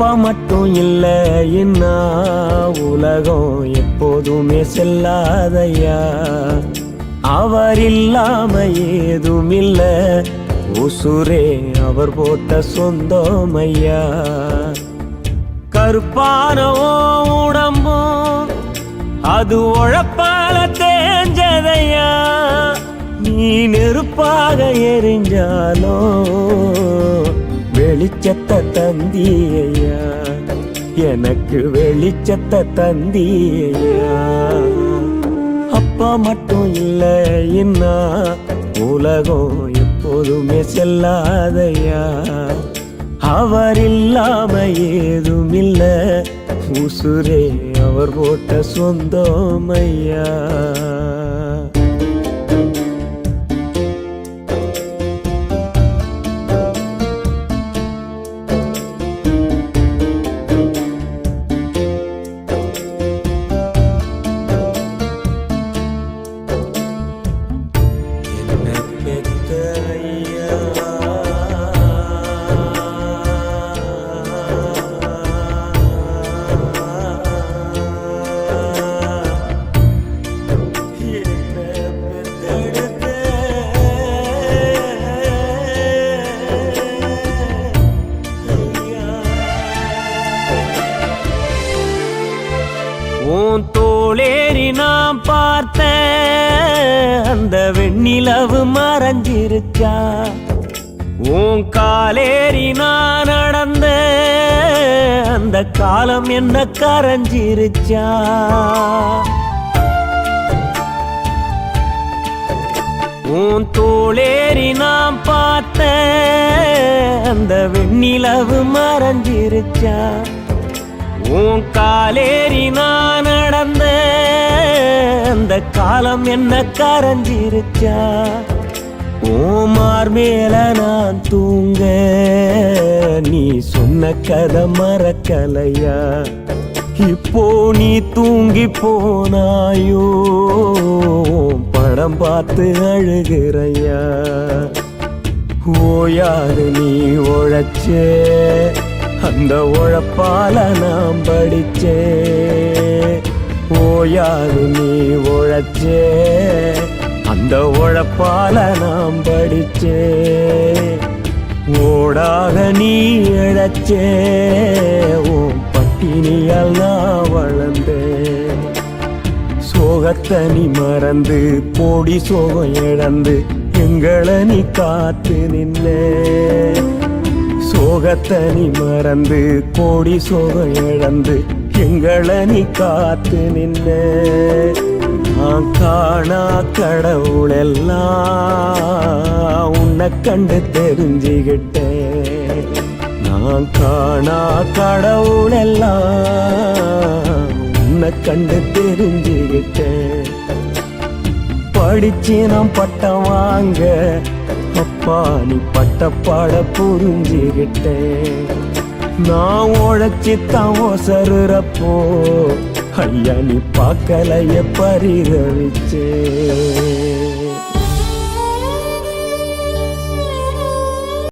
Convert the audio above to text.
அப்பா மட்டும் இல்ல இன்னா உலகம் எப்போதுமே செல்லாதையா. அவர் இல்லாம ஏதும் இல்ல, உசுரே அவர் போட்ட சொந்தமையா. கருப்பான உடம்பும் அது உழப்பால தேஞ்சதையா. நீ நெருப்பாக எரிஞ்சாலோ வெளிச்சத்தை தந்தியா, எனக்கு வெளிச்சத்தை தந்தியா. அப்பா மட்டும் இல்ல இன்னா உலகம் எப்போதுமே செல்லாதையா. அவர் இல்லாம ஏதும் இல்ல, உசுரே அவர் போட்ட சொந்தமையா. உன் தோளேறி நான் பார்த்த அந்த வெண்ணிலவு மறைஞ்சிருச்சா. உன் காலேறி நான் நடந்த அந்த காலம் என்ன கரைஞ்சிருச்சா. உன் தோளேறி நான் பார்த்த அந்த வெண்ணிலவு மறைஞ்சிருச்சா. உன் காலேறி நான் நடந்த அந்த காலம் என்ன கரைஞ்சிருச்சா. ஓமார் மேல நான் தூங்க நீ சொன்ன கதை மறக்கலையா. இப்போ நீ தூங்கி போனாயோ படம் பார்த்து அழுகிறையா. ஓயாது நீ உழைச்சே அந்த உழைப்பால நாம் படிச்சே. ஓயாது நீ உழைச்சே அந்த உழைப்பால நாம் படிச்சே. ஓடாக நீ இழைச்சே உன் பட்டினியால் நான் வளர்ந்தேன். சோகத்தை நீ மறந்து கோடி சோகம் இழந்து எங்களை நீ காத்து நின்னே. சோகத்தை நீ மறந்து கோடி சோகம் இழந்து எங்களை நீ காத்து நின்ன. நான் காணா கடவுள் எல்லாம் உன்னை கண்டு தெரிஞ்சுக்கிட்டேன். நான் காணா கடவுள் எல்லாம் உன்னை கண்டு தெரிஞ்சுக்கிட்டேன். படிச்சு நான் பட்டம் வாங்க அப்பா நீ பட்ட பாட புரிஞ்சுக்கிட்டேன். நான் உழைச்சித்தான் ஓசருறப்போ ஐயா நீ பார்க்கலைய பரிதவிச்சே.